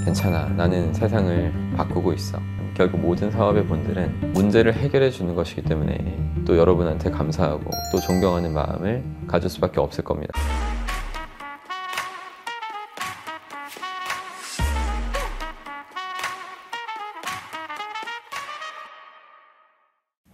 괜찮아. 나는 세상을 바꾸고 있어. 결국 모든 사업의 본질은 문제를 해결해 주는 것이기 때문에 또 여러분한테 감사하고 또 존경하는 마음을 가질 수밖에 없을 겁니다.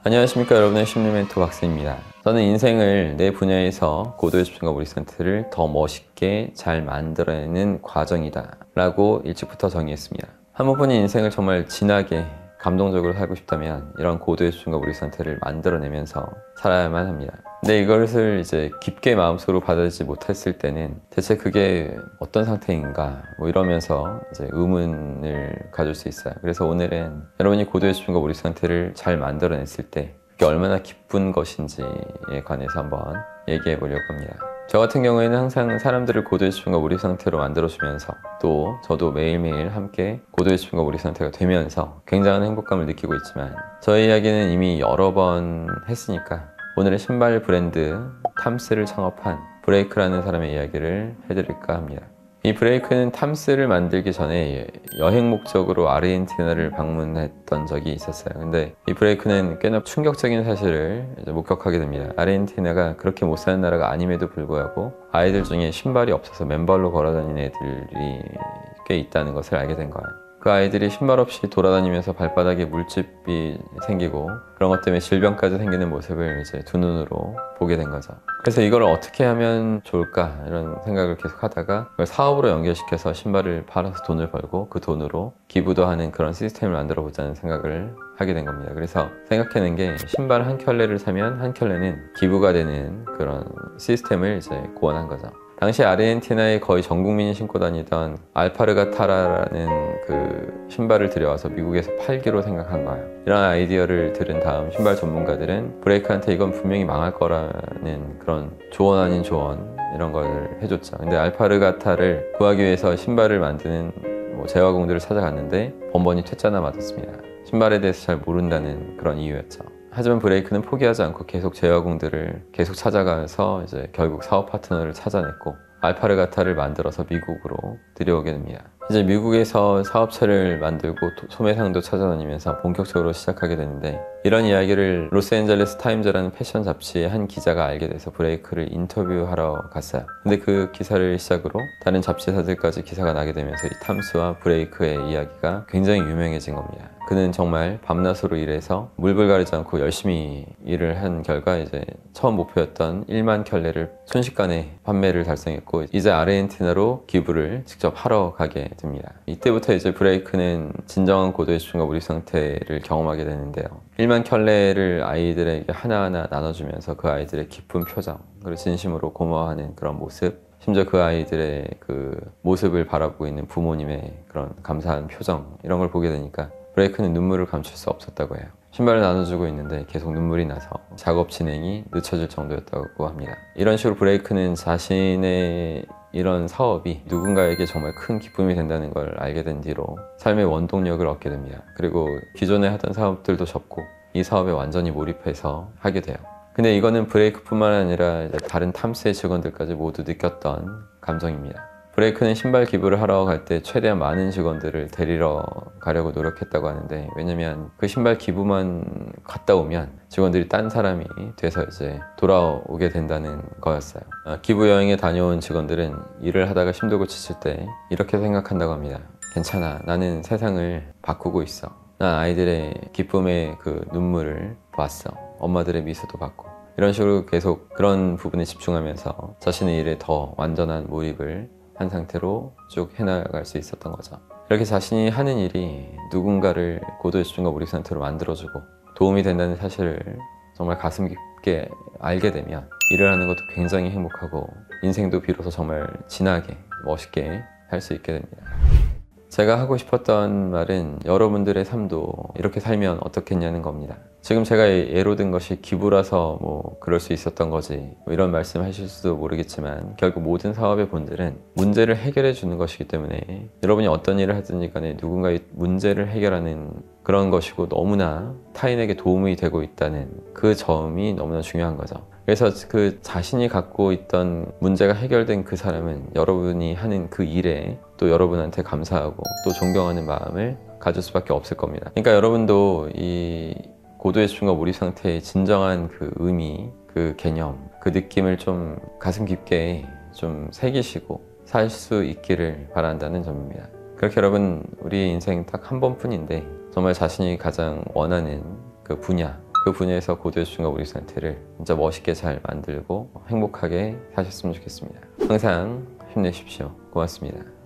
안녕하십니까, 여러분의 심리 멘토 박스입니다. 저는 인생을 내 분야에서 고도의 집중과 몰입 상태를 더 멋있게 잘 만들어내는 과정이다 라고 일찍부터 정의했습니다. 한 번뿐인 인생을 정말 진하게 감동적으로 살고 싶다면 이런 고도의 집중과 몰입 상태를 만들어내면서 살아야만 합니다. 근데 이것을 이제 깊게 마음속으로 받아들이지 못했을 때는 대체 그게 어떤 상태인가 이러면서 이제 의문을 가질 수 있어요. 그래서 오늘은 여러분이 고도의 집중과 몰입 상태를 잘 만들어냈을 때 그게 얼마나 기쁜 것인지에 관해서 한번 얘기해 보려고 합니다. 저 같은 경우에는 항상 사람들을 고도의 집중과 몰입 상태로 만들어주면서 또 저도 매일매일 함께 고도의 집중과 몰입 상태가 되면서 굉장한 행복감을 느끼고 있지만 저의 이야기는 이미 여러 번 했으니까 오늘은 신발 브랜드 탐스를 창업한 브레이크라는 사람의 이야기를 해드릴까 합니다. 이 브레이크는 탐스를 만들기 전에 여행 목적으로 아르헨티나를 방문했던 적이 있었어요. 근데 이 브레이크는 꽤나 충격적인 사실을 목격하게 됩니다. 아르헨티나가 그렇게 못 사는 나라가 아님에도 불구하고 아이들 중에 신발이 없어서 맨발로 걸어다니는 애들이 꽤 있다는 것을 알게 된 거예요. 그 아이들이 신발 없이 돌아다니면서 발바닥에 물집이 생기고 그런 것 때문에 질병까지 생기는 모습을 이제 두 눈으로 보게 된 거죠. 그래서 이걸 어떻게 하면 좋을까 이런 생각을 계속 하다가 그걸 사업으로 연결시켜서 신발을 팔아서 돈을 벌고 그 돈으로 기부도 하는 그런 시스템을 만들어 보자는 생각을 하게 된 겁니다. 그래서 생각해낸 게 신발 한 켤레를 사면 한 켤레는 기부가 되는 그런 시스템을 이제 고안한 거죠. 당시 아르헨티나의 거의 전 국민이 신고 다니던 알파르가타라는 그 신발을 들여와서 미국에서 팔기로 생각한 거예요. 이런 아이디어를 들은 다음 신발 전문가들은 브레이크한테 이건 분명히 망할 거라는 그런 조언 아닌 조언 이런 걸 해줬죠. 근데 알파르가타를 구하기 위해서 신발을 만드는 제화공들을 찾아갔는데 번번이 퇴짜나 맞았습니다. 신발에 대해서 잘 모른다는 그런 이유였죠. 하지만 브레이크는 포기하지 않고 계속 제화공들을 계속 찾아가면서 이제 결국 사업 파트너를 찾아냈고 알파르가타를 만들어서 미국으로 들여오게 됩니다. 이제 미국에서 사업체를 만들고 소매상도 찾아다니면서 본격적으로 시작하게 되는데 이런 이야기를 로스앤젤레스 타임즈라는 패션 잡지의 한 기자가 알게 돼서 브레이크를 인터뷰하러 갔어요. 근데 그 기사를 시작으로 다른 잡지사들까지 기사가 나게 되면서 이 탐스와 브레이크의 이야기가 굉장히 유명해진 겁니다. 그는 정말 밤낮으로 일해서 물불 가리지 않고 열심히 일을 한 결과 이제 처음 목표였던 1만 켤레를 순식간에 판매를 달성했고 이제 아르헨티나로 기부를 직접 하러 가게 됩니다. 이때부터 이제 브레이크는 진정한 고도의 집중과 몰입 상태를 경험하게 되는데요. 1만 켤레를 아이들에게 하나하나 나눠주면서 그 아이들의 기쁜 표정 그리고 진심으로 고마워하는 그런 모습 심지어 그 아이들의 그 모습을 바라보고 있는 부모님의 그런 감사한 표정 이런 걸 보게 되니까 브레이크는 눈물을 감출 수 없었다고 해요. 신발을 나눠주고 있는데 계속 눈물이 나서 작업 진행이 늦춰질 정도였다고 합니다. 이런 식으로 브레이크는 자신의 이런 사업이 누군가에게 정말 큰 기쁨이 된다는 걸 알게 된 뒤로 삶의 원동력을 얻게 됩니다. 그리고 기존에 하던 사업들도 접고 이 사업에 완전히 몰입해서 하게 돼요. 근데 이거는 브레이크뿐만 아니라 다른 탐스의 직원들까지 모두 느꼈던 감정입니다. 브레이크는 신발 기부를 하러 갈 때 최대한 많은 직원들을 데리러 가려고 노력했다고 하는데 왜냐면 그 신발 기부만 갔다 오면 직원들이 딴 사람이 돼서 이제 돌아오게 된다는 거였어요. 기부 여행에 다녀온 직원들은 일을 하다가 힘들고 지칠 때 이렇게 생각한다고 합니다. 괜찮아. 나는 세상을 바꾸고 있어. 난 아이들의 기쁨의 그 눈물을 봤어. 엄마들의 미소도 봤고 이런 식으로 계속 그런 부분에 집중하면서 자신의 일에 더 완전한 몰입을 한 상태로 쭉 해나갈 수 있었던 거죠. 이렇게 자신이 하는 일이 누군가를 고도의 집중과 몰입 상태로 만들어주고 도움이 된다는 사실을 정말 가슴 깊게 알게 되면 일을 하는 것도 굉장히 행복하고 인생도 비로소 정말 진하게 멋있게 할 수 있게 됩니다. 제가 하고 싶었던 말은 여러분들의 삶도 이렇게 살면 어떻겠냐는 겁니다. 지금 제가 예로 든 것이 기부라서 그럴 수 있었던 거지 이런 말씀 하실 수도 모르겠지만 결국 모든 사업의 본질은 문제를 해결해 주는 것이기 때문에 여러분이 어떤 일을 하든지 간에 누군가의 문제를 해결하는 그런 것이고 너무나 타인에게 도움이 되고 있다는 그 점이 너무나 중요한 거죠. 그래서 그 자신이 갖고 있던 문제가 해결된 그 사람은 여러분이 하는 그 일에 또 여러분한테 감사하고 또 존경하는 마음을 가질 수밖에 없을 겁니다. 그러니까 여러분도 이 고도의 집중과 몰입 상태의 진정한 그 의미, 그 개념, 그 느낌을 좀 가슴 깊게 좀 새기시고 살 수 있기를 바란다는 점입니다. 그렇게 여러분, 우리 인생 딱 한 번뿐인데 정말 자신이 가장 원하는 그 분야에서 고도의 집중과 몰입 상태를 진짜 멋있게 잘 만들고 행복하게 사셨으면 좋겠습니다. 항상 힘내십시오. 고맙습니다.